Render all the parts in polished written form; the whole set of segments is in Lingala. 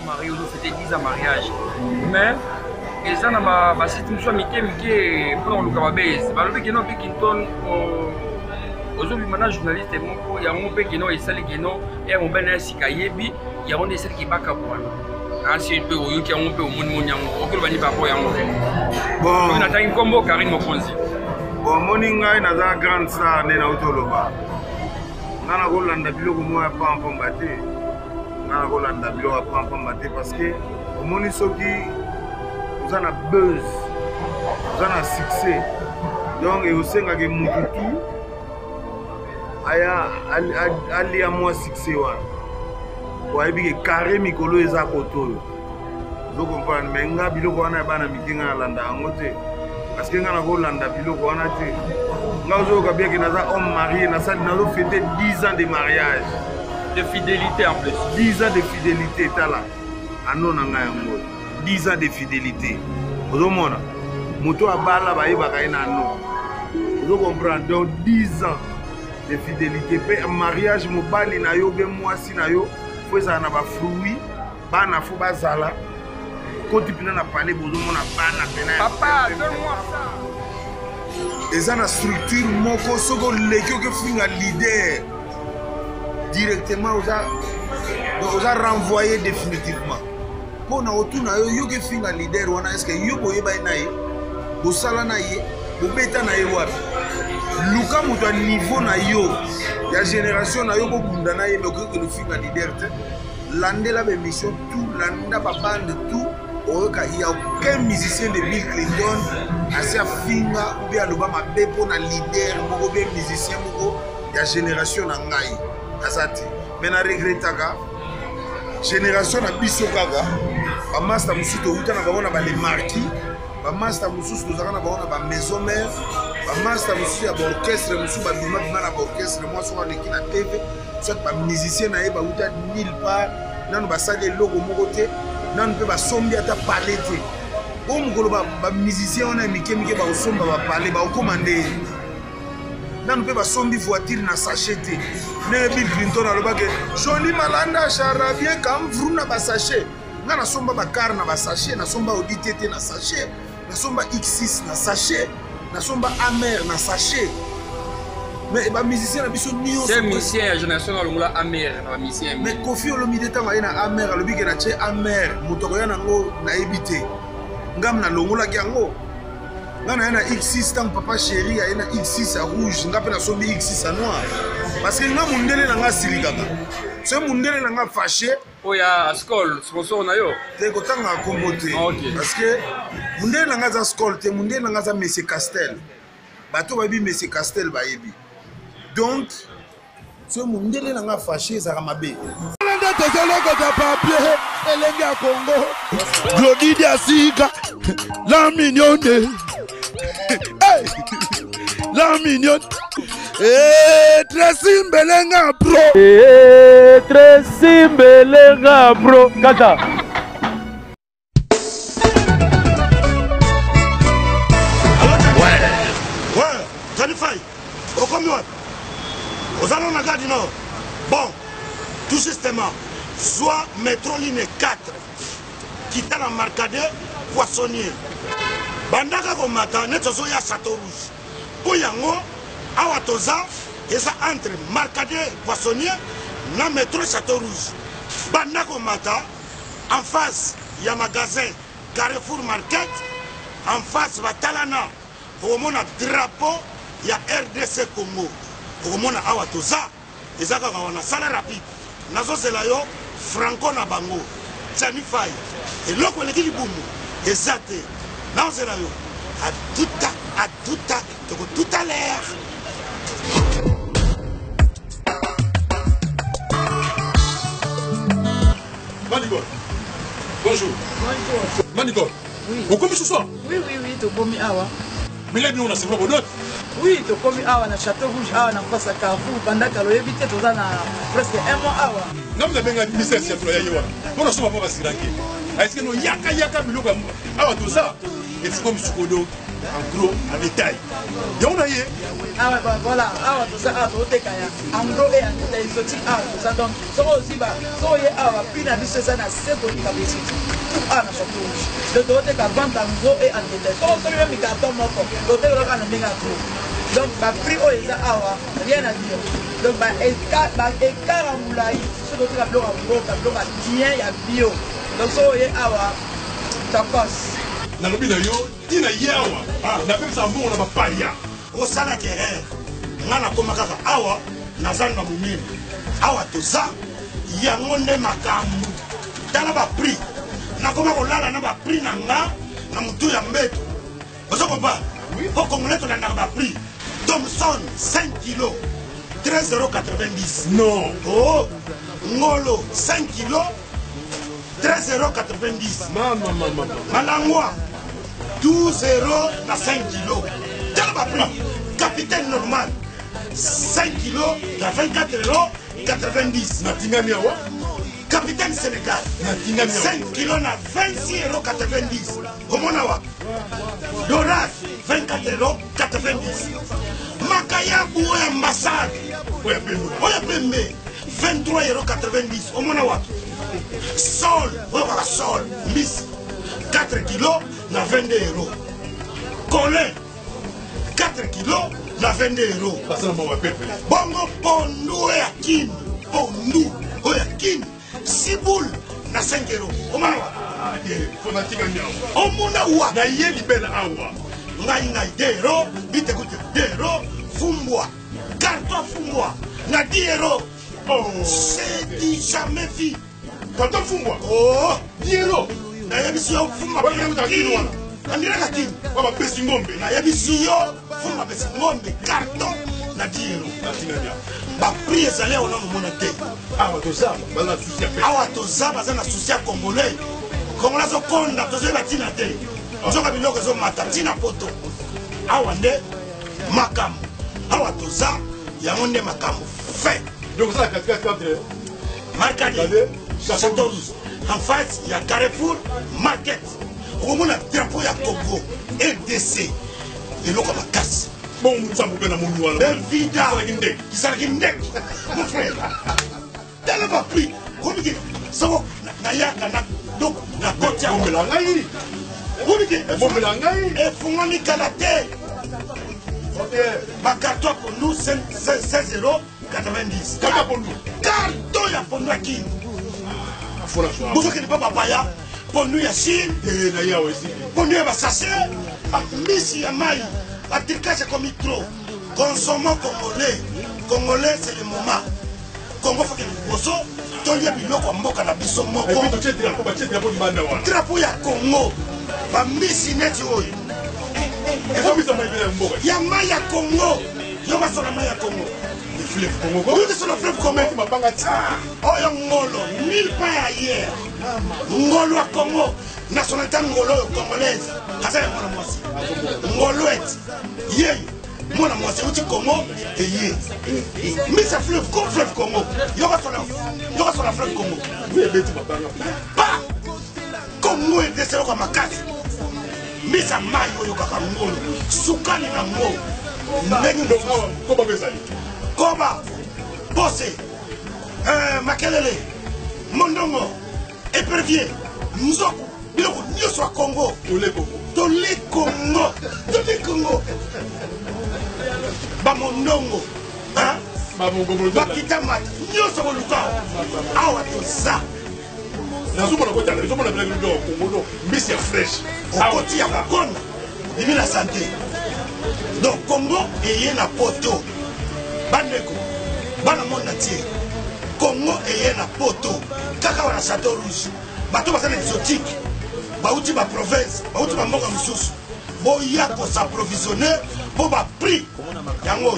marié, c'était 10 ans de mariage. Mais, et ça, c'est une chose qui est pour le Kababès. Le Béguénon, Béguinton, aujourd'hui, maintenant, journaliste, il y a un Béguénon et celle qui est un Ben Sikayebi, il y a un celle qui est Bakabouana. Si tu peux, qui a un peu au monde, au Globani Babo, il y a un peu. Bon, on a un combo Karine Mokonzi. Bon, Moninga, il y a une grande star dans l'autoloba. On a Rolanda Bilo, moi, pas en combattre. On a Rolanda Bilo, pas en combattre parce que au Monisoki, vous avez un buzz, vous avez un succès. Donc, il y a aussi un Moutoutou. Il y a un succès. Il y a carré Mikolo et Zakoto. Vous comprenez? Mais il y a un biloko wana bana mikinga landa angote. Parce que ngana ko landa biloko wana te. Ngazo ka bien que naza homme marié, naza nazo fêter 10 ans de mariage, de fidélité en plus. 10 ans de fidélité tala. Anona nga yango. 10 ans de fidélité. Vous mona. Moto abala ba yeba ina no. Vous comprenez? Donc 10 ans de fidélité. Pe mariage mobali na yo be mwasi na yo. Ça n'a pas fruit, bana fou bazala. Quand tu peux na parler, bozo mona bana pena. Papa, donne-moi ça. Et ça na structure moko soko lekyo que finga leader directement aux a renvoyé définitivement. Pour na autour na yo que finga leader wana est-ce que yo boye ba na ye, bo sala na ye, bo beta na ye wapi. Luka muto a niveau na yo. Il y a génération na yo ko bunda na ye mais que le finga leader te. L'année la mission tout, l'année la bande tout. Il n'y a aucun musicien de Bill Clinton assez à finga ou bien l'Obama bépo na leader ou bien musicien il y a génération na ngai azati. Mais na regrettaka génération na biso kaka ba master musuto uta na ba les marquis ba master musuto tozaka na ba maison mère ba master musuto ya orchestre musuto ba bima na orchestre moi so na kina TV soit ba musicien na ba uta nulle part nanu ba sale logo moko te nanu pe ba sombi ata parler te o mukolo ba musicien on a mike ba osomba ba parler ba commander nanu pe ba sombi voiture na sachet te ne Bill Clinton alobake joli malanda charabie kam vruna ba sachet nga na somba ba car na ba sachet na somba audité te na sachet na somba X6 na sachet na somba amer na sachet. Mais les musiciens sont c'est musicien génération dans le moula amer musicien. Mais Kofi Olomide ta na amer le big na che amer mutoko ya nango na ebité ngam na longola yango ngana na X6 tant papa chéri ya na X6 à rouge ngape na sombi X6 à noir parce que nga mundele na nga silikaka c'est mundele na nga fâché oya skol sponsor na yo te ko tanga kombote parce que mundele na nga za skol te mundele na nga za Monsieur Castel bato ba bi Monsieur Castel ba yebi. Donc, ce monde est fâché, ça va m'abbé. La mignonne, la mignonne, très simbelenga bro, très simbelenga bro, kata. Ouais, Janifai, au combien? Aux allons à Gadi Nord. Bon, tout justement, soit métro ligne 4, qui t'a la marcade poissonnier. Bandaka Komata, Netsoso ya Château Rouge. Pour Yango, Awatoza, et ça entre marcade poissonnier, na métro Château Rouge. Bandaka Komata, en face, il y a un magasin Carrefour Market, en face, Batalana, au moment drapeau, il y a RDC Congo. Au moment awa toza ezaka wana sala rapide nazo zela yo franco na bango Janifai et loko leki libumu ezate nazo zela yo à tout à l'heure. Manigol, bonjour. Bonjour. Manigol, oui. Vous commis ce soir? Oui, tu commis awa. Mais là, nous, on a c'est pas bon note. Oui, tu commis awa na Château Rouge, awa na face à Carrefour, pendant que l'on évite tout ça presque un mois awa. Non, mais bien, il ministère c'est employé. On a souvent pas si ranké. Est-ce que nous yaka biloko awa tout ça? Et c'est comme Sukodo, En gros, en détail. Et on a eu. Ah ouais, bah voilà, ah tout ça, ah tout est kaya. En gros et en détail exotique, ah tout ça donc. Ça aussi bah, ça y est, ah puis na bise ça na c'est pour la petite. Ah na chapeau. Le tout est qu'à vendre en gros et en détail. Ça on même carton moko. L'autre là quand on est gros. Donc bah prix oh ça ah rien à dire. Donc bah écart en moulay, ce que tu as bloqué en gros, tu as bloqué bien ya bio. Donc ça y est ah ça passe. Na lobi na yo, tina yawa. Ah, na pem sa mbongo na bapaya. osala terreur nga nakoma kaka awa naza na momini awa toza yango nde makambo tala baprix nakoma kolala na baprix na nga na motu ya mbeto ozokopa po congolais tolandaka baprix Thomson 5 kg 13,90 €. Non. Oh, ngolo 5 kg 13,90 €. Maman. Malangwa 12 € na 5 kg. Quel va prix? Capitaine normal 5 kg à 24,90 €. Natingani awa. Capitaine Sénégal 5 kg à 26,90 €. Omonawa Doras 24,90 €. Makayabu ambassade Oya Pembe 23,90 €. Omonawa Sol Sol Miss 4 kg à 22 €. Colin 4 kg à 22 €. Bongo Pondu et Akin Pondu Oyakin 6 boules na 5 €. Omonawa Omonawa na ye libela awa. Ngai 2 €, bite koute 2 €, fumbwa, carton fumbwa, na 10 €. Oh, C'est dit jamais vu. carton fumbwa. Oh, 10 €. na yebisi yo fumba Wala kuta kini wana. andira katini. Baba pesi ngombe. Na yebisi yo fumba besi ngombe carton na 10 €. Natingani awa. Ba prix ezali ona mona te. Awa toza, bala susi ape. Awa toza baza na souci ya congolais. Congolais zo konda tozo batina te. Nzoka biloko zo mata tina poto. Awa nde makambo. Awa toza yango nde makambo fait. Donc ça 4 Marcadi, Château Rouge. En face, il y a Carrefour Market. Au moins, le drapeau, il y a Congo, RDC. Et l'eau comme la casse. Bon, ça me donne à mon nouveau. Vida, qui s'est guindé. Mon frère. T'as pas pris. Comme il dit, ça va, donc, la côte, Bon, mais la ngai. Comme il dit, Bon, mais la ngai. et pour nous, Canada. Ma carton pour nous, 16,90 €. Kaka pour nous. Carton, il y a pour nous qui. Faut la choix. Vous ne pas papaya, pour nous, il y a Chine, Et d'ailleurs aussi. pour nous, il y a sachet, Miss Yamai, la tricage comme il trop. Consommons congolais. Congolais, c'est le moment. Congo, faut que nous bossons. Tout le monde a mboka na biso moko. Et puis tu es drapeau du banda wana. Drapeau ya Congo. Ba Miss Neti oyo. Et comme ça m'a bien mboka. Yamai ya Congo. Yo ba sona mai ya Congo. Le fleuve Congo. Oui, c'est le fleuve Congo. Ma banga tia. Oyo ngolo, 1000 pas ailleurs. Ngolo à Congo, nationalité ngolo congolaise. Kaza ya mwana mwasi. Ngolo et yé. Mwana mwasi uti Congo et yé. Mais c'est fleuve Congo. Yoga sur la fleuve Congo. Oui, beti ma banga. Pas Congo et deselo kwa makasi. Mais ça maille oyo kaka ngolo. Sukali na ngolo. Ndenge Donc comment vous allez? Koba, Bossé, Makelele, Mondongo, Épervier, Nzoko, Biloko, Nyoswa Congo, Tolé Congo, Bamondongo, Bakitamat, Nyoswa Bolukao, Awa Tosa, Nazomona kota, nazomona blague do Congo, mbisi ya fresh. Okoti ya Kongo, Bibi la santé. Donc Congo est na poto. Bandeko, bana mona tie. Congo est na poto. Kaka wana Château Rouge. Bato basana exotique. Bauti ba province, bauti ba mboka misusu. Boya ko s'approvisionner pour ba prix. Yango.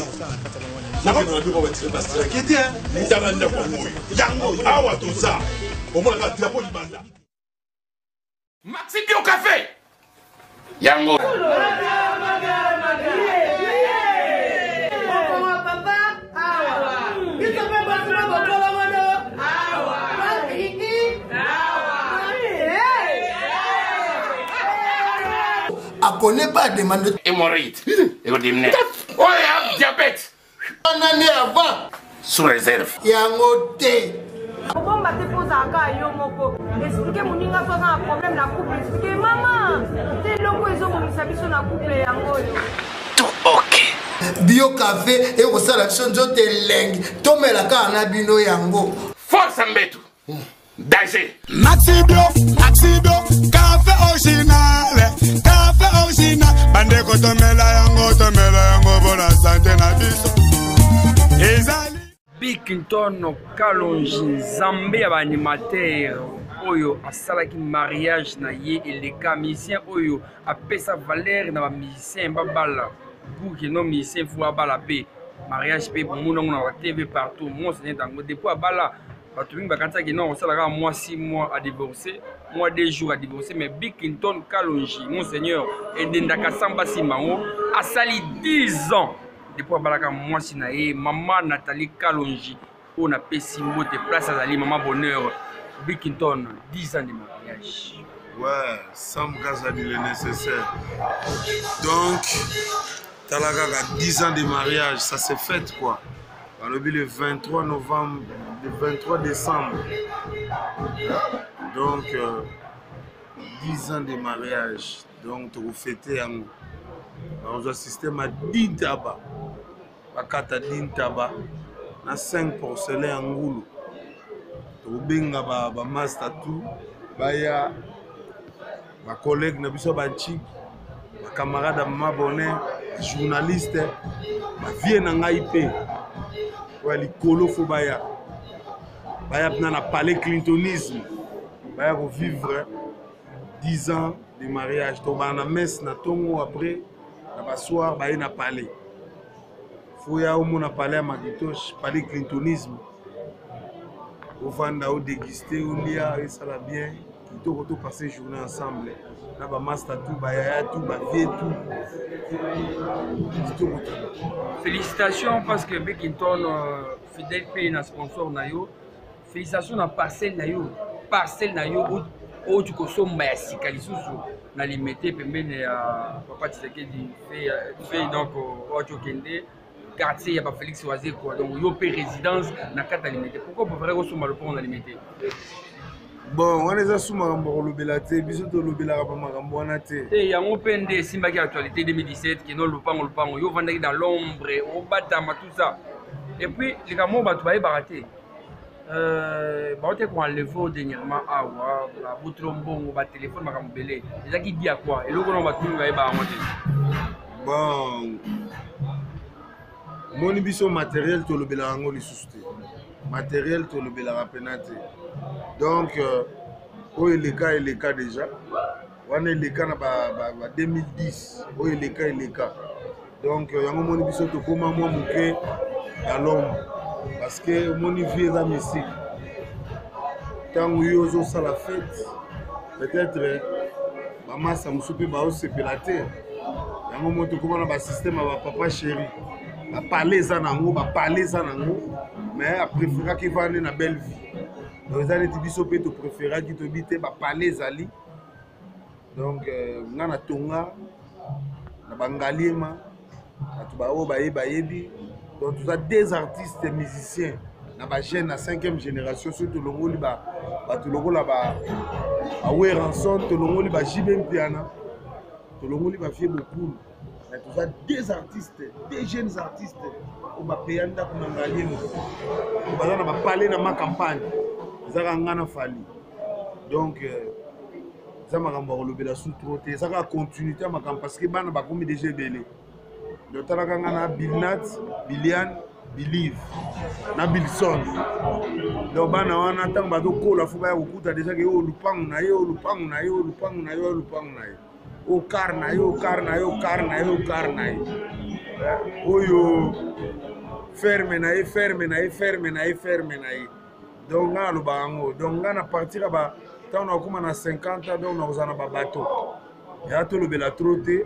Nako na biko ba tira kiti hein. Ntabanda Congo. Yango. Awa toza. Omona ka drapeau du banda. Maxi Bio Café. Yango. connaît pas demande. Hémorroïde. Oh, diabète. On en est avant. Sous réserve. Yango te. Comment bater pour Zaka et Yomoko? Expliquez mon ninga soit un problème la couple. Expliquez maman. T'es loco et zomo misabi sur la couple yango. Tout ok. Bio café et au salation de lengue. Tome la kana bino yango. Force Mbetu. Danger. Maxi Bio, café original, bande ko tomela yango pour la santé na biso. Ezali Bickinton Kalonji Zambé ya animateur oyo asalaki mariage na ye eleka musicien oyo apesa valeur na ba musicien babala pour que nos musiciens fou abala pe mariage pe pour mon na TV partout mon c'est tango depuis abala bato mingi bakantaki non osalaka mois 6 mois à divorcer mois 2 jours à divorcer mais Bickinton Kalonji monseigneur endendaka samba simango asali 10 ans depuis abalaka mwasi na ye maman Nathalie Kalonji on a payé mot de place à Zali maman bonheur Bickinton 10 ans de mariage. Ouais, Sam Gaza dit le nécessaire. Donc, Talaka 10 ans de mariage, ça s'est fait quoi. Le 23 novembre, le 23 décembre. Donc, 10 ans de mariage. Donc, vous fêtez un. Nous assistons à 10 tabac. À 4 10 tabac. À 5 porcelains en goulou. Vous benga ba master tout. Baya. Ma collègue na biso ba chic. Ma camarade à ma bonheur. Journaliste. Ma vie na ngaipé. Ouais, les colo faut baya. Baya na palais clintonisme. Baya pour vivre 10 ans de mariage. Donc na messe na tongo après na soir baya na palais. Faut ya au mon palais à Makitoche, palais clintonisme. Au vanda au déguster au lia et ça la bien. Qui tout passer journée ensemble. Na ba master tout baya tout ba vie tout. Félicitations parce que Bickinton fidèle pays na sponsor na yo. Félicitations na parcelle na yo. Parcelle na yo où tu consommes ya sika lisusu na limité pembeni ya papa Tshisekedi fait donc au Kende quartier ya ba Félix Oazé quoi donc yo pe résidence na kata limité. Pourquoi vous préférez consommer le pont na limité? Bon, on est à Soumarambo, le Belate, Bisoto le Belarapamaramo, on a été. Et il y a un peu de Simbaki actualité 2017 qui est dans le pan, yo vendait dans l'ombre, au batama, tout ça. Et puis, les gars, moi, tu vas barater. Barater qu'on enlève dernièrement, la boutrombon, au téléphone, ma cambrélé. Les gens qui disent à quoi? Et là, on va tout le monde. Bon, mon émission matériel, tu le Belarango, les sousté. Matériel, tu le Belarapenate. Donc, où est le cas déjà? On est le cas en 2010. Où est le cas? Donc, il y a un moment où tu comment moi mouké dans l'ombre. Parce que mon vie est dans mes cycles. Tant que vous avez la fête, peut-être, maman, ça me soupe pas aussi pélaté. Il y a un moment où tu comment un système à papa chéri. À parler ça nango, mais à préférer qu'il va une belle vie. Donc, les années tu tu préférais que tu habites parler zali. Donc, on a tonga, na bangalima, na tubao bayebi. Donc, tu as des artistes et musiciens. Na ba jeune na 5e génération surtout le ngoli ba tu logo là ba awe ranson to longoli ba jibem piana. To longoli ba fie beaucoup. Mais tu as des artistes, des jeunes artistes. On va payer un peu de galima. On va parler dans ma campagne. Donc, ça m'a rendu la sous-troté. Ça va continuer à ma campagne parce que bana ba komi déjà belé. Le talakanga Bilnat, Bilian, Believe, na Bilson. Donc bana wana tang ba do ko la fuba ya ukuta déjà que o lupangu na yo. O carna yo. Oyo ferme na ye. Donc là, donc là, à partir de quand on a 50 ans, donc on a un bateau. Il y a tout le bel troté,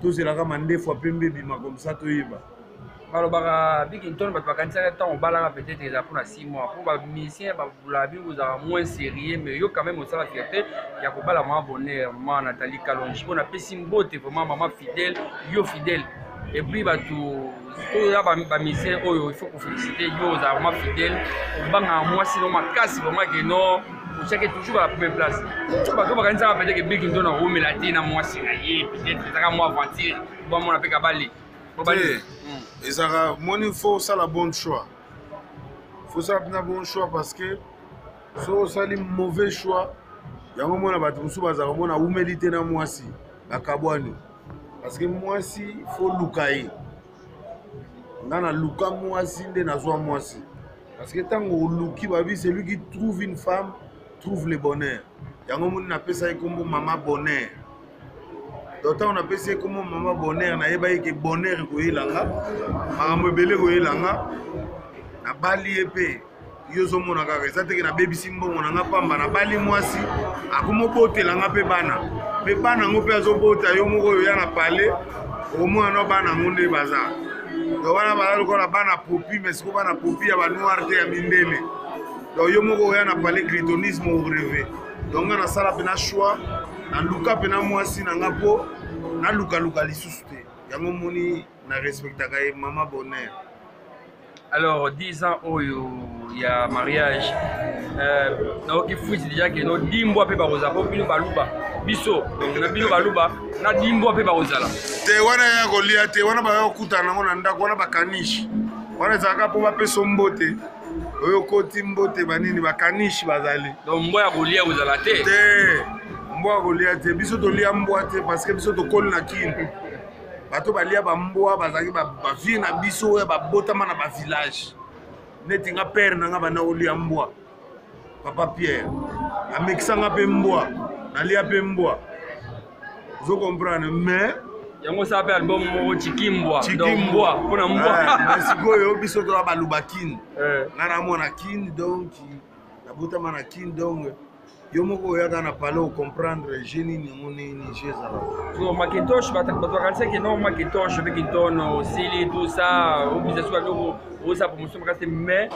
tout c'est la commande fois pembe bima comme ça tout y va. balobaka Bigington bato bakanisaka ntango obalaka peut-être eza mpona 6 mois mpo bamisien babulabi kozala moins sérieux mais yo quand même osala fierté ya kobala mama bonheur mama Nathalie Kalonji mpo napesi mbote vraiment mama fidèle yo fidèle et puis bato oya bamisien oyo il faut koféliciter yo ozala vraiment fidèle obangaka mwasi no makasi vraiment ke no ochake toujours à la première place bato bakanisaka peut-être ke Bigington akomela te na mwasi na ye peut-être ezaka mwa aventure bamona mpe kabale et ça, il faut ça la bonne choix. Il faut ça le bon choix parce que si ça le mauvais choix, il y a un moment où on a humilité dans moi si, à Kabouani. Parce que moi si, il faut lukaï. On a luka moi si, on a zoa moi si. Parce que tant qu'on luki babi, c'est lui qui trouve une femme, trouve le bonheur. Il y a un moment où on appelle ça comme maman bonheur. D'autant on appelle ça comme maman bonheur, na yeba que bonheur ko yelanga, maman belé ko yelanga, na bali épée, yozo mona kaka, ça te que na baby simbo mona nga pamba na bali mwasi, akumo bote langa pe bana ngope azo bota yo moko yo na palais, au moins no bana ngonde bazar. Donc wana bala ko na bana popi, mais ko bana popi ya ba noir te ya mindele. Donc yo moko yo na palais gritonisme au rêve. Donc on a ça la pena choix. Na luka pena mwasi na ngapo na luka lisusu te yango moni na respectaka mama bonheur. Alors 10 ans oyo ya mariage donc il faut déjà que no dimbo pe baroza po bino baluba biso donc na bino baluba na dimbo pe barozala te wana ya kolia te wana ba okutana ngona ndako wana bakanishi wana zaka po bape sombote oyo koti mbote banini bakanishi bazali donc mbo ya kolia ozala te mboa kolia te biso tolia mboa te parce que biso tokoli na kini bato balia bamboa bazalaki bavie na biso oyo babotama na bavillage neti nga pere na nga bana kolia mboa papa Pierre amekisanga mpe mboa nalia mpe mboa ozo comprendre mais yango ça pe album moko chikimbwa mboa mpona mboa sikoyo biso tola baluba kini nga na mwana kini donc nabotama na kini donc yo moko oyaka na pale ocomprendre génie ningo nini jezala so Macintosh bato bakanisa ke no Macintosh Bigington osili tout ça obligation ya loko oza promotion makasi mais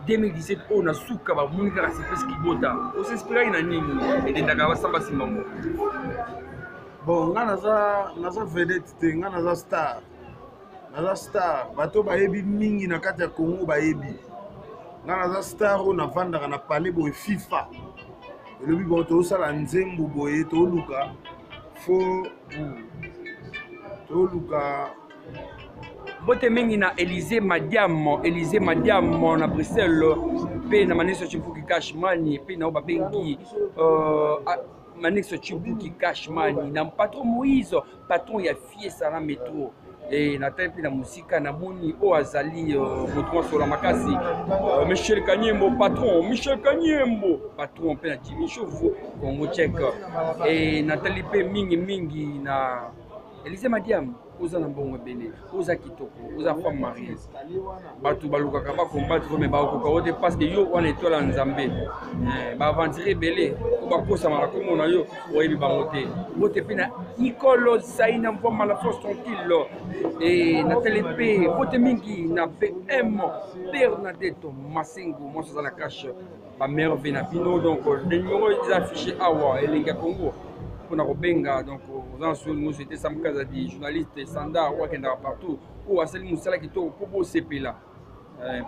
2017 on a suka bamoni kaka sepesi kibota osinspiraki na nini edendaka basamba simbango bon nga naza vedette te nga naza star bato bayebi mingi na kati ya Congo bayebi nga naza star oyo navandaka na pale boye FIFA elobi bon tozosala nzembo boye toluka bote mingi na Élysée Madiam na Bruxelles pe na Manexo Chibuki Cashmani pe na babengi Manexo Chibuki Cashmani na patron Moïse patron ya fiesa na métro et na tempi na musika na moni o azali moto sola makasi Michel Kanyembo patron pe na Jimmy Chauveau Congo Tchèque et Nathalie pe mingi na Élysée Madiam oza na mbongo bene oza kitoko oza femme mariée bato balukaka bakombatre mais bakoka ote parce que yo wana etola nzambe baaventure ebele po bakosama na kombo na yo oyebi bango te bote mpe na Nicolo Zaina mvoma la force tranquille et Nathalie mpe bote mingi na PM Bernadette Masengo mwasi aza na cache bamerve na bino donc le numéro eza affiché awa elengi ya Congo mpona kobenga donc oza na soli moso ete Sam Kazadi journaliste standard oyo akendaka partout oyo asali mosala kitoko mpo bosepela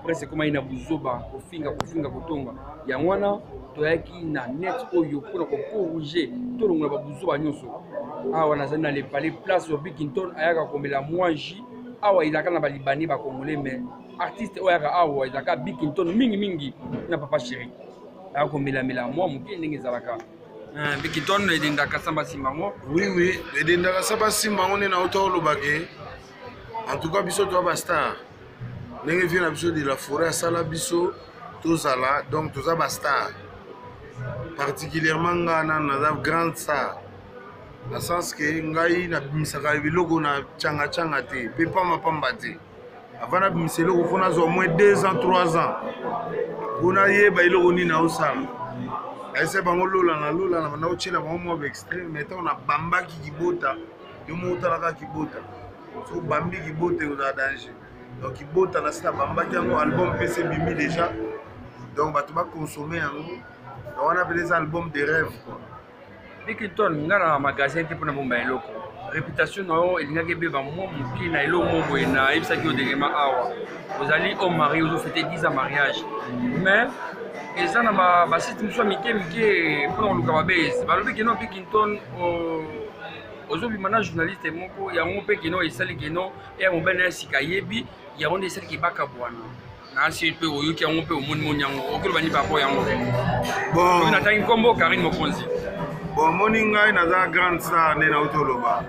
presse ekomai na buzoba kofinga kotonga yango wana toyaki na net oyo mpona kokorige tolongola babuzoba nyonso awa nazali na lepale place Bigington ayaka komela mwanji awa ezalaka na balibani bakongolais mais artiste oyo ayaka awa ezalaka Bigington mingi na papa chéri ayaka komelamela mwa moke ndenge ezalaka Bigington edendaka samba simbango oui edendaka samba simbango nde na ota olobake en tout cas biso toa bastar ndenge vie na biso de la forêt asala biso tozala donc toza bastar particulièrement nga naza grande star na sens ke ngai nabimisaka biloko na tianga te mpe pamba te avant nabimisa eloko mpo nazwa moins 2 ans 3 ans mpo nayeba eloko nini naosala aise bango lolana naotiela bango mwa baextreme mais ntango nabambaki kibota yo mo otalaka kibota so bambi kibota ozala danger donc ibota na sita bambaki yango album PC bimi déjà donc bato baconsommer yango on appelle des albums de rêve quoi. Bikiton nga na magasin te mpona bomba eloko réputation na yo elingaki ebeba mwa moke na elo mo boye na yebisaki odegema awa ozali homme marié ozofete 10 ans mariage mais eza na basite mosusu ya mike mike mpona koluka babese balobi keno mpe kinton ozobima na journaliste moko yango mpe keno esali keno eya mobali na ya sika yebi yango nde esaliki ebaka bwana nasi mpe oyoki yango mpe omoni yango okoloba ni papo yango bon natangi nkombo Karine Mokonzi bon moni ngai naza grande star nde nauti oloba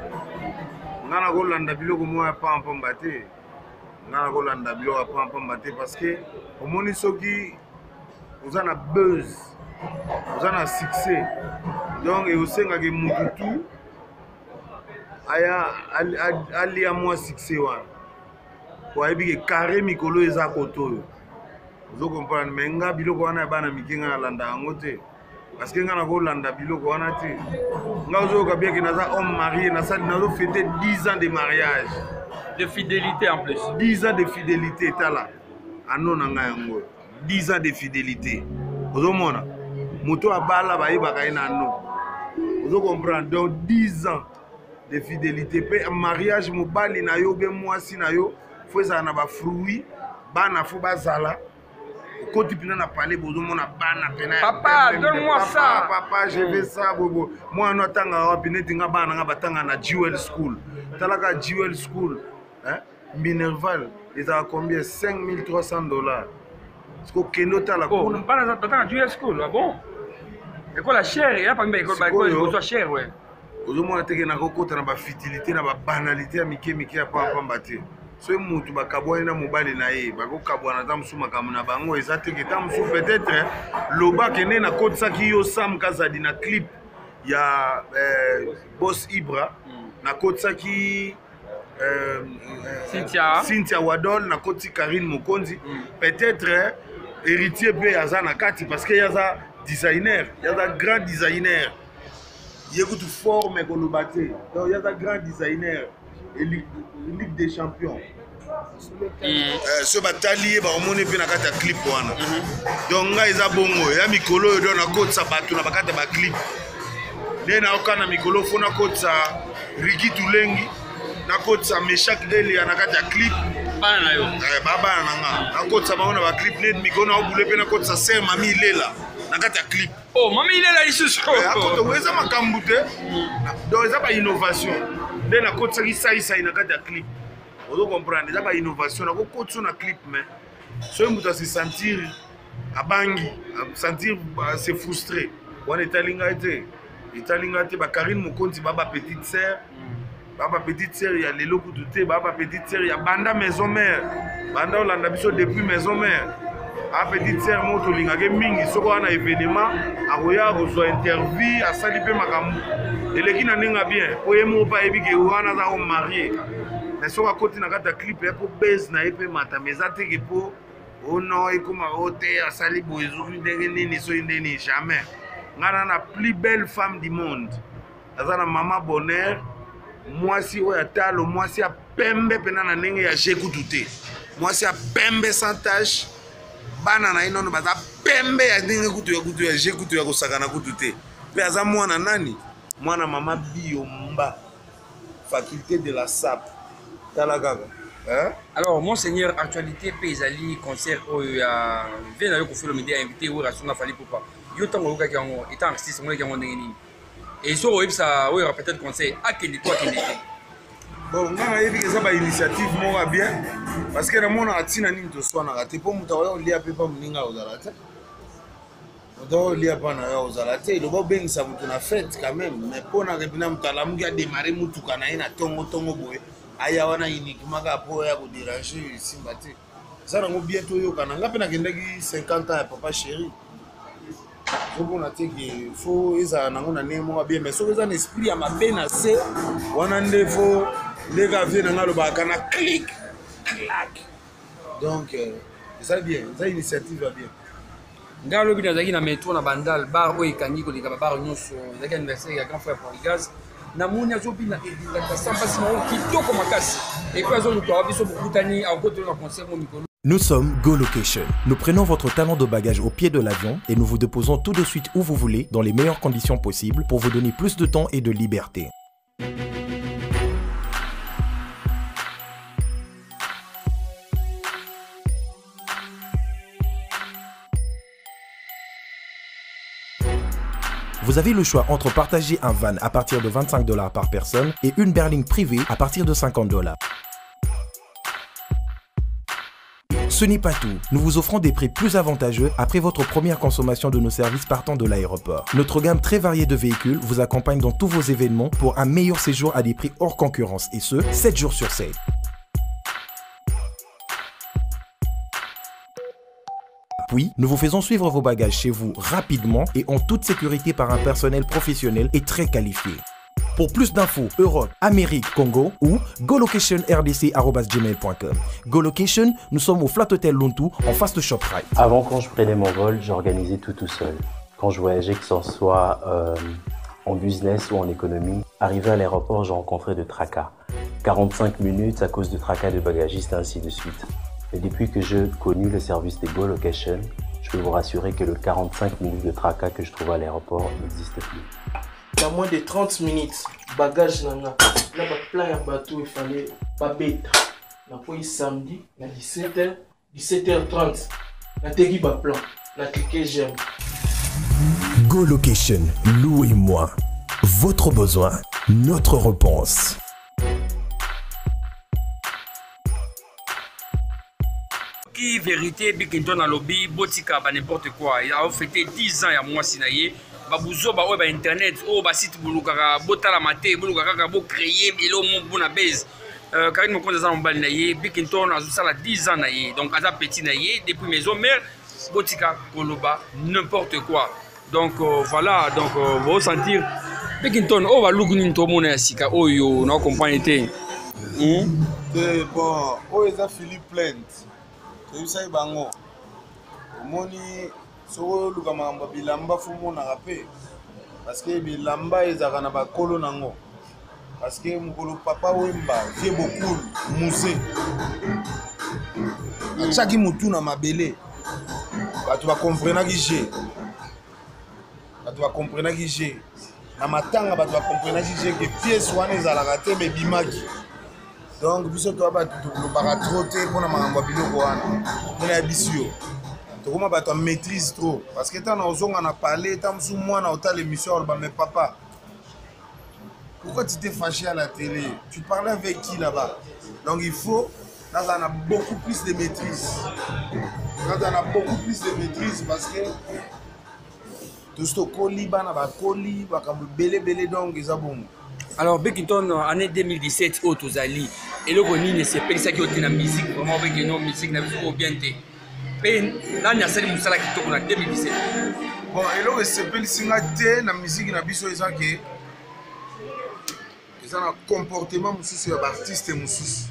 ngai nakolanda biloko moko ya pampamba te ngai nakolanda biloko ya pampamba te parce que omoni soki oza na buzz oza na succès donc eosengaki mutu tu aya alia mwa succès wana po ayebi ke carré mikolo eza koto oyo ozokomprendre mais nga biloko wana ya bana mike ngai nalanda yango te parce que nga nakolanda biloko wana te nga ozoyoka bien ke naza homme marié nazofete 10 ans de mariage de fidélité en plus 10 ans de fidélité tala ano na ngai yango 10 ans de fidélité ozomona moto abala bayebaka ye na ano ozokomprendre donc 10 ans de fidélité mpe mariage mobali na yo be mwasi na yo fo ezala na bafruit bana fo bazala okoti mpena na pale bozomona bana pena papa donne-moi ça papa je veux ça bobo mwana atangaka wapi neti nga bana nanga batanga na jewel school talaka jewel school minerval ezalaka combien $5300 okende otala kuna bana batanga jewel school ah bon ekola chere ya pambe ekole kozwa chere we ozomona teke nakokota na bafutilité na babanalité ya mike mike ya pampamba te soki mutu bakabwani na mobali na ye bakokabwana ta mosusu makambo na bango eza teke ta mosusu peut-être loba kende nakotisaki yo Sam Kazadi na clip ya Boss Ibra nakotisaki Cynthia Wadol nakotisi Karine Mokonzi peut-être héritier mpe aza na kati parce que yaza designer yaza grand designer ye kutu forme koloba te donc yaza grand designer Ligue des champions so batali ye baomoni mpe na kati ya clip wana donc ngai eza bongo ya mikolo oyo do nakotisa bato na bakati ya baclip nde naoka na mikolo fo nakotisa Rigi Tulengi nakotisa Meshak Delia na kati ya clip bana na yo babana na nga nakotisa bango na baclip nde mikolo naobule mpe nakotisa Ser Mami Ilela na kati ya clip oh Mami Ilela lisusu eza makambo te donc eza bainnovation nde nakotisaki saisai na kati ya clip ozokomprendre eza bainnovation nakokotisa na clip mais soki moto ase sentir abangi sentir se frustré wana etali ngai te bakarine mokonzi baba petite sœur ya lelo kutu te baba petite sœur ya banda maison mère banda olanda biso depuis maison mère a petite sœur mo tolingaki mingi soki wana événement akoya kozwa interview asali mpe makambo eleki na ndenge bien po ye moko mpe ayebi ke wana aza omarie mais soki akoti na kati ya clip ya po base na ye mpe mata mais eza teke po ono ekoma o te asali boye ezoki ndenge nini soki ndeni jamais ngai na na plus belle femme du monde aza na mama bonheur mwasi oyo atalo mwasi ya pembe mpena na ndenge ya jekutu te mwasi ya pembe sans tache bana na ye nono baza pembe ya ndenge kutu ya jekutu ya kosakana kutu te mpe aza mwana nani mwana mama Biomba faculté de la SAP tala kaka alors monseigneur actualité mpe ezali concert oyo ya vie na yo kofelo midi invité oyo rasonga fali popa yo ntango oyokaki yango eta artiste omonaki yango ndenge nini et soki oyebisa oyo peut-être conseil akende to akende te bon nga nayebi eza bainitiative moko ya bien parce que namonaka ntina nini toswanaka te mpo moto akoya kolia mpe mpa moninga ozala te moto akoya kolia mpa na yo ozala te eloba obengisa moto na fete quand même mais mpo na repena moto alamuki ademare motuka na ye na ntongo boye aya wana uniquement mpo ya koderange esimba te eza nango bien toyokana nga mpe nakendaki 50 ans ya papa chéri sokona te ke fo ezala nango na ndenge moko bien mais soki eza na esprit ya mabe na se wana nde fo ndeka vie na nga alobaka na clic clac donc eza bien eza initiative ya bien ngai alobi nazalaki na metro na bandal bar oyo ekangi koleka babar nyonso ezalaki anniversaire ya grand frère Porigaz namoni azobina elingaka sambasi nango kitoko makasi epuis azoluka biso bokutani akotoli na concert mo mikolo. Nous sommes Go Location. Nous prenons votre talon de bagage au pied de l'avion et nous vous déposons tout de suite où vous voulez dans les meilleures conditions possibles pour vous donner plus de temps et de liberté. Vous avez le choix entre partager un van à partir de $25 par personne et une berline privée à partir de $50. Ce n'est pas tout. Nous vous offrons des prix plus avantageux après votre première consommation de nos services partant de l'aéroport. Notre gamme très variée de véhicules vous accompagne dans tous vos événements pour un meilleur séjour à des prix hors concurrence et ce, 7 jours sur 7. Puis, nous vous faisons suivre vos bagages chez vous rapidement et en toute sécurité par un personnel professionnel et très qualifié. Pour plus d'infos, Europe, Amérique, Congo ou golocation.rdc@gmail.com. GoLocation, nous sommes au Flat Hotel Lontu en face de ShopRite. Avant, quand je prenais mon vol, j'organisais tout seul. Quand je voyageais, que ce soit en business ou en économie, arrivé à l'aéroport, je rencontrais de tracas. 45 minutes à cause de tracas de bagagistes, ainsi de suite. Et depuis que j'ai connu le service de GoLocation, je peux vous rassurer que le 45 minutes de tracas que je trouvais à l'aéroport n'existe plus. Dans moins de 30 minutes, bagage nanga. Là, plein de bateaux, il fallait pas bête. On a pris samedi, à 17h, 17h30. On a tegui ba plan. On a cliqué j'aime. GoLocation, louez-moi. Votre besoin, notre réponse. Qui vérité, Bikinton a lobby, Botika, n'importe quoi. Il a fêté 10 ans à moi sinaye. Babuzo ba web internet o ba site bulukaka botala mate bulukaka bo créer elo mon bona base Karine Mokonza za mbali na ye Bikinton azusala 10 ans na ye donc aza petit na ye depuis maison mère Botika koloba n'importe quoi donc voilà donc vous sentir Bikinton o ba luguni to mona sika oyo na compagnie te bon o eza Philippe Plante to sai bango moni so luka mamba bilamba fumo na rapé parce que bilamba ezaka na bakolo nango parce que mukolo papa wemba vie beaucoup musée chaque mutu na mabele bato ba comprendre ki je bato ba comprendre ki je na matanga bato ba comprendre ki je que pièce wana ezalaka te me bimaki donc biso to ba tout ba trotter pona mamba biloko wana mona bisio comment tu maîtrises trop parce que tu as parlé, tu as l'émission, mais papa, pourquoi tu t'es fâché à la télé? Tu parlais avec qui là-bas? Donc il faut, là on a beaucoup plus de maîtrise. Là on a beaucoup plus de maîtrise parce que tout ce colis, colis, belé donc ils ont bon. Alors Bikinton année 2017 au Tozali et le Goni ne sait pas ça qui est la musique vraiment avec une musique n'a pas bien été. Mais là, il y a celle qui est en 2017. Bon, et là, c'est le singa de la musique na biso eza que ils ont un comportement monsieur artiste monsieur.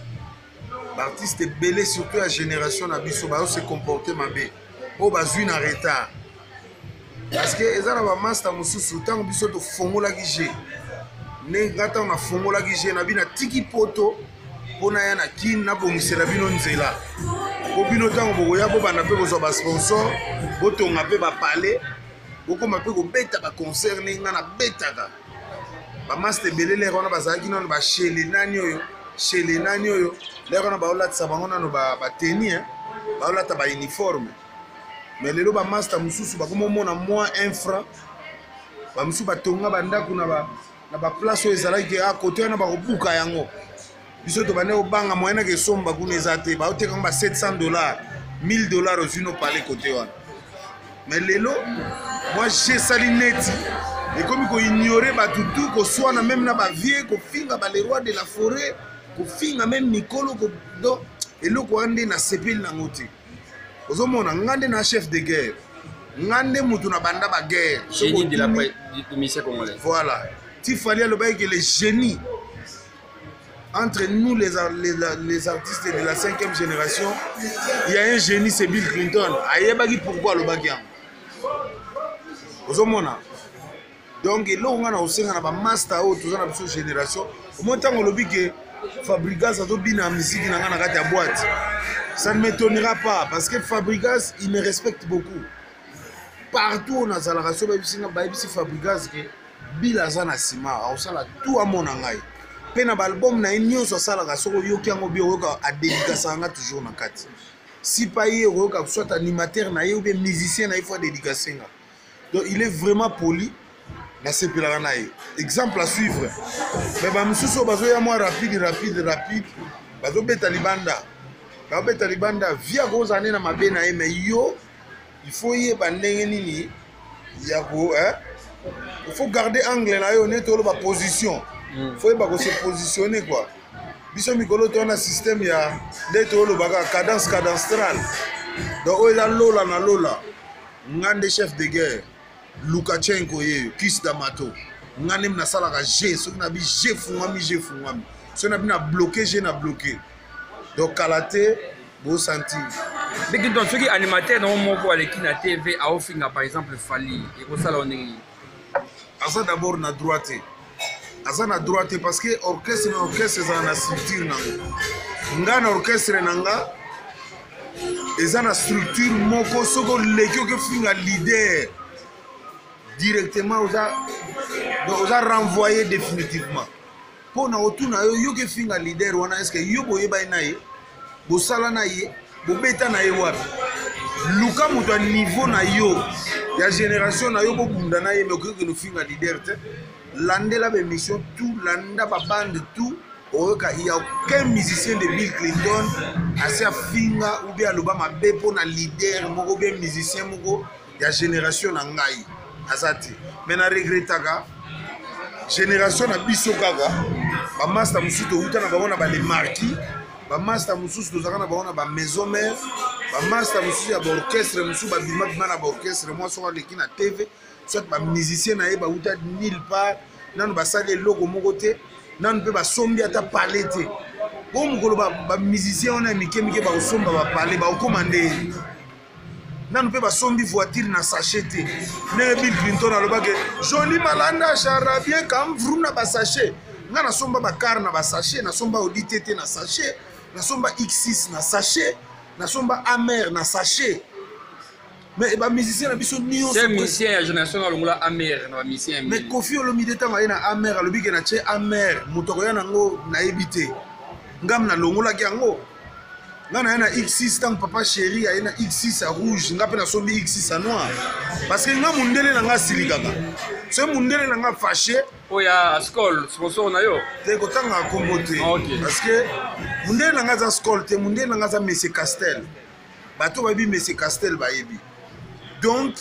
L'artiste belé surtout la génération na biso ba se comporter mabe. O bazui na retard. Parce que ils ont un master monsieur tant biso to fongola ki je. Ne ngata na fongola ki je na bina tiki poto pona ya na kin na bomisela bino nzela. Bino tango boya bo bana pe bozo ba sponsor botonga pe ba parler bokoma pe ko beta ba concert ninga na betaka ba master belele rona bazaki nano ba shele nani oyo le rona ba olatsa bango nano ba tenue ba olata ba uniforme mais lelo ba master mususu ba komo mona moins 1 franc ba musu ba tonga ba ndako na ba place oyo ezalaki a côté na ba kobuka yango. Biso to bane obanga moyena ke somba kuna ezate ba oteka ba $700 $1000 aux palais côté wana mais lelo moi j'ai salineti et comme ko ignorer ba tutu ko swana même na ba vie ko finga ba les rois de la forêt ko finga même Nicolo ko do eloko ande na sepel na ngoti ozomona ngande na chef de guerre ngande mutu na banda ba guerre génie de la mission congolaise voilà il fallait le bail que les génies entre nous les artistes de la 5e génération, il y a un génie, c'est Bill Clinton. Pourquoi le baguette? Donc eloko nga na osenga na bamaster oyo toza na biso génération omoi ntango olobi ke Fabregas azobina misiki na nga na kati ya boîte, ça ne m'étonnera pas parce que Fabregas il me respecte beaucoup partout on azalaka so bayebisi Fabregas ke bila aza na nsima aosala tout amona ngai mpe na baalbum na ye nyonso asalaka soki oyoki yango bi oyoka adédikasaka nga toujours na kati si pa ye oyoka soit animateur na ye ou bien musicien na ye fo adédikase nga. Donc il est vraiment poli na sepelaka na ye exemple à suivre. Mais bamosusu bazoya mwa rapide bazobeta libanda via kozala nde na mabe na ye mais yo il faut yeba ndenge nini ya ko il faut garder angle na yo neti oloba position faut yeba kose positionner quoi. Biso mikolo to na système ya neti olobaka cadence cadenstrale donc oyo eza lola na lola ngande chef de guerre Lukashenko ye Kiss D'Amato ngane nasalaka G soki na bi G fungwami soki na bi na bloqué G na bloqué donc kalate bo sentir biki donc soki animateur na moko aleki na TV aofinga par exemple Fali ekosala ndenge aza d'abord na droite parce que orchestre eza na structure nango nga na orchestre nanga eza na structure moko soki oleki okefinga leader directement oza renvoyé définitivement mpo na otuna yo yo kefinga leader wana eske yo boyebai na ye bosala na ye bobeta na ye wapi luka moto ya niveau na yo ya génération na yo bobunda na ye me okoki nofinga leader te landela bémission tout landa babande tout oyoka il y a aucun musicien de Bill Clinton asi afinga ou bien aloba mabe mpo na leader moko bien musicien moko ya génération na ngai azati mais na regretaka génération na biso kaka bamaster mosusu touta na bango na bale marquis bamaster mosusu tozalaka na bango na bamaison mère bamaster mosusu ya baorchestre mosusu babima na baorchestre mwa soki aleki na TV soit bamusicien na ye bauta nulle part nanu basali eloko moko te nanu mpe basombi ata pale te po mokolo bamusicien wana ya mike bakosomba bapale bakokoma nde nanu mpe basombi voiture na sachet te ndenge Bill Clinton alobaki joli malanda charabien kam vrum na basachet nga nasomba bakar na basachet nasomba Audi TT na sachet nasomba X6 na sachet nasomba Amer na sachet mais bamusicien na biso nyonso c'est musicien ya génération alongola Amer na bamusicien mais Kofi Olomide ntango aye na Amer alobi ke na tie Amer moto akoya nango nayebi te ngam nalongolaki yango nga na ye na X6 ntango papa chéri aye na X6 ya rouge nga mpe nasombi X6 ya noir parce que nga mundele na nga asilikaka so mundele na nga fâché oya Skol sponsor na yo te kotanga kombo te parce que mundele na nga za Skol te mundele na nga za Monsieur Castel bato bayebi Monsieur Castel bayebi donc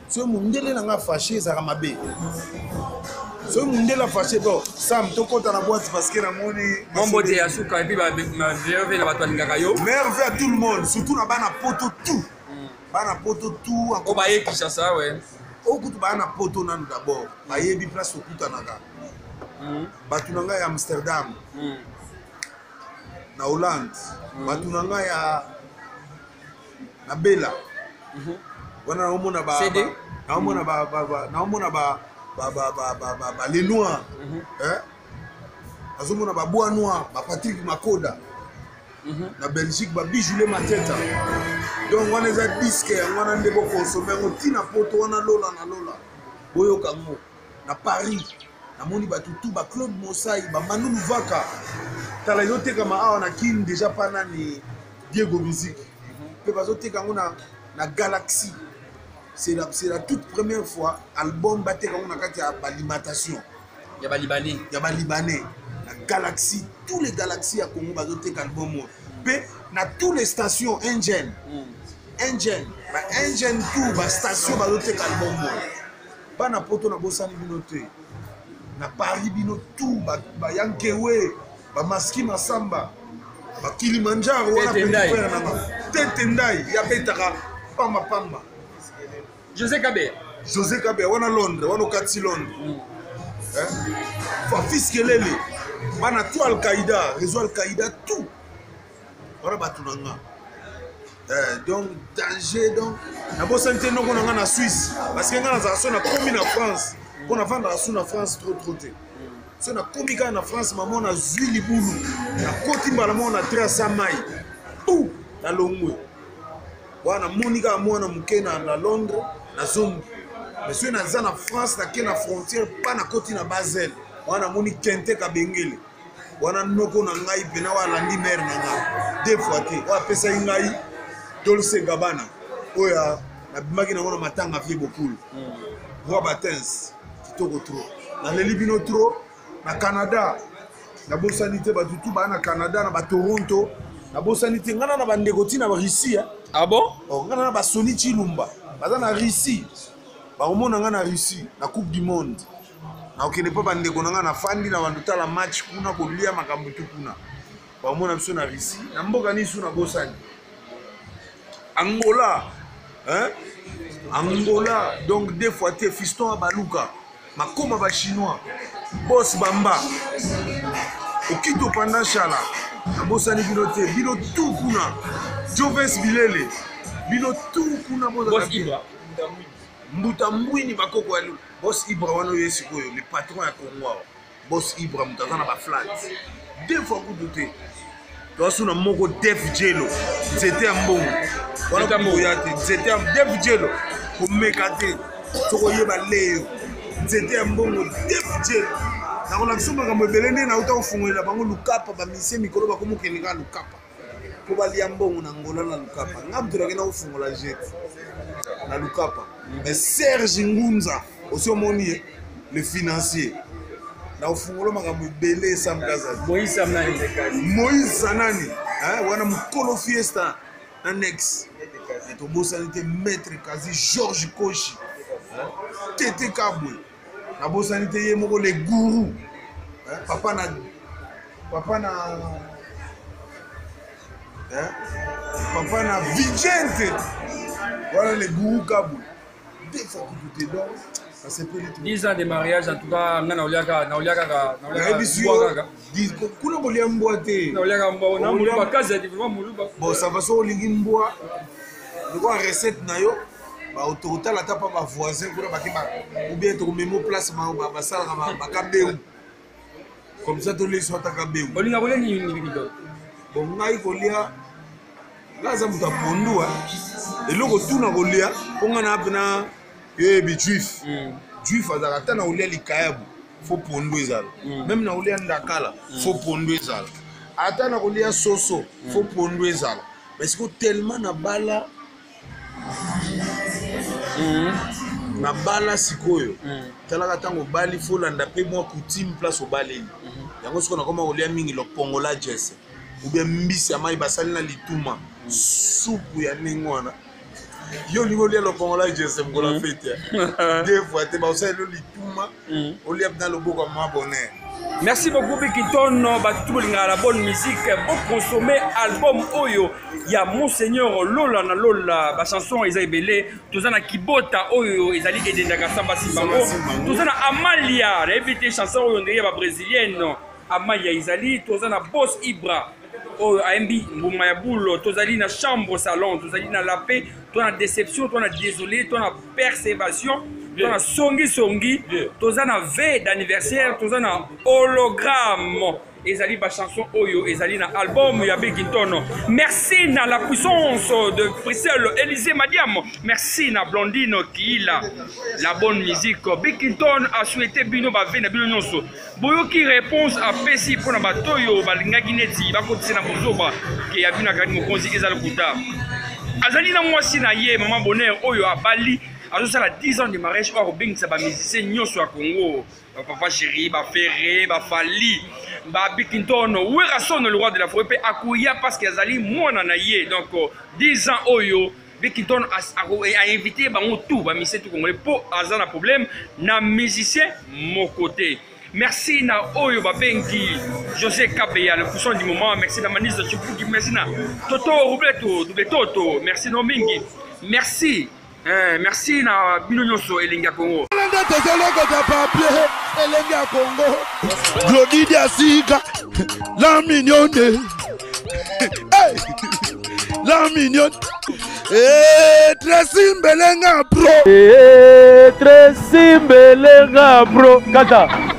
so mundele na nga fâché ezaka mabe so mundele fâché bon Sam tokota na boîte parce que namoni mombo te ya suka et puis ba merveille na bato alingaka yo merveille à tout le monde surtout na bana poto tout bana poto tout o baye Kinshasa ouais okutu bana poto nanu d'abord bayebi place okutanaka bato na ngai ya Amsterdam na Hollande bato na ngai ya na Bela wana naomona les noirs azomona babois noir Patrick Makoda na Belgique babijule mateta donc wana eza disque yango wana nde bokonsome yango ntina poto wana lola boyoka yango na Paris namoni bato tu Claude Mosai Manu Luvaka tala ezotekama awa na kini déjà pana ni Diego Musique mpe bazoteka yango na Galaxy. C'est la toute première fois album bateka yango na kati ya balimatation ya balibanais na Galaxy tous les Galaxies ya Congo bazoteka album mpe na tous les stations engine tout ba station bazoteka album bana poto na bosani bino te na Paris bino tout ba Yankewe ba Maski Masamba ba Kilimanjaro wana petite nanga Tetendai ya betaka pamba José Kabe wana Londres wana okati Londres Fafis Kelele bana tout Al-Qaïda réseau Al-Qaïda tout wana bato nanga donc danger donc na bosani te noko nanga na Suisse parce que nga nazala so na komi na France On a vendu la France trop. C'est na komika na France maman na zui libulu. Na kotimba la mona très samai. Tout na longwe. Wana monika mwana mukena na Londres na zombi. Monsieur na za na France na ke na frontière pas na koti na Basel. Wana moni kente ka bengele. Wana noko na ngai pena wa landi mer na nga. Deux fois te. Wa pesa ngai Dolce Gabbana. Oya na bimaki na ngona matanga vie beaucoup. Roi Batens kitoko trop. Na lelibino trop na Canada. Na bosanité ba tutu ba na Canada na ba Toronto. Na bosanité ngana na bandeko tina ba Russie. Ah bon? Oh ngana na ba Sony Chilumba. Baza na Russie. Ba omona ngana na Russie na Coupe du Monde. Na okene pa bandeko ngana na fandi na banduta la match kuna kolia makambo tu kuna. Ba omona biso na Russie. Na mboka ni su na bosani. Angola. Hein? Angola, donc des fois t'es fiston à Baluka, ma comme à chinois, boss Bamba, Okito pendant Chala, na bossani bilote, bilo tout kuna, Joves Bilele, bilo tout kuna boss Ibra, Mbuta Mbouini Bakoko Alou, boss Ibra wano yesikoyo, le patron à Congo, boss Ibra mutazana ba flat, deux fois coup douté. Toi, sur le mot Def Jello, c'était un bon. C'était un Def Jello. Pour m'écarter, c'était un bon Def Jello. On a besoin de me béléner, na autant fond la bango lukapa, ba mise mikolo ba komo keninga lukapa. Pour ba liambo on angola na lukapa. Ngam tu rakena fond la jet. Na lukapa. Mais Serge Ngunza, aussi au moni le financier. Na ufungolo makambo belé Sam Gaza. Moïse Sanani, hein, wana mukolo fiesta na next. Et to bosanité maître quasi Georges Kochi. Tete Kabwe. Na bosanité ye moko les gourous. Hein, papa na Vigente. Voilà les gourous Kabwe. Des fois que tu te donnes. 10 ans de mariage, en tout cas, na oliaka. Bon, ça va sur l'ingimboa. Je vois recette na yo. Ba autorité la tapa ba voisin pour ba ou bien to memo place ba sala ba kabeu. Comme ça to les soit ta kabeu. Olinga bolia ni bon ngai kolia. Là ça muta pondua. Et loko tuna kolia, ponga na apena bi juif. Juif azalata na olia likayabu. Faut pondo ezala. Même na olia ndakala, faut pondo ezala. Ata na olia soso, faut pondo ezala. Parce que tellement na bala na bala sikoyo. Talaka tango bali faut landa pe moi coutume place au bali. Yango siko na koma olia mingi lo pongola jesse. Ou bien mbisi amai basali na lituma. Soupu ya ningwana. Yo lingo lia lo pongola jesse mkola fete. Deux fois te ba osali lo lituma. Olia dans le beau comme bonheur. Merci beaucoup Bikiton, tout la bonne musique, bon consommer album Oyo. Il y a Monseigneur Lola na Lola, ba chanson Isaïe Belé, tout ça na Kibota Oyo, Isali Edendaka Samba Simbango, tout ça na Amalia, répété chanson Oyo ndeye ba brésilienne, Amalia Isali, tout ça na Boss Ibra. AMB Mboumayaboul, tozali na chambre salon, tozali na la paix, toi na déception, toi na désolé, toi na persévation, toi na songi, toi na veille d'anniversaire, toi na hologramme. Ezali ba chanson Oyo, ezali na album ya Bikinton. Merci na la puissance de Priscille Élisée Madiam. Merci na Blondine qui a la bonne musique. Bikinton a souhaité bino ba vena bino nyonso. Boyoki réponse à Pessi pour na batoyo balingaki neti ba kotisa na bozoba ke ya bino kadi mokonzi ezali kuta. Azali na mwasi na ye maman bonheur Oyo a Bali. Alors ça a 10 ans de mariage or bing ça ba musicien nyonso à Congo. Papa chéri, ba Ferré, ba Fali. Ba Bikinton, Werason le roi de la forêt Akouya parce qu'ils allaient mona na ye. Donc 10 ans Oyo, Bikinton a invité bango tout, ba misé tout congolais pour azana problème na musicien mon côté. Merci na Oyo Babengi, José Kabeya, le pousson du moment. Merci na Manise Chipuki, merci na Toto Roubleto, Double Toto, merci na Mingi. Merci. Merci na Binonyoso Elenga Congo. Elenga Congo. Glodidia Siga. La mignonne. Hey. La mignonne. Tracy Mbelenga bro. Tracy Mbelenga bro. Kata.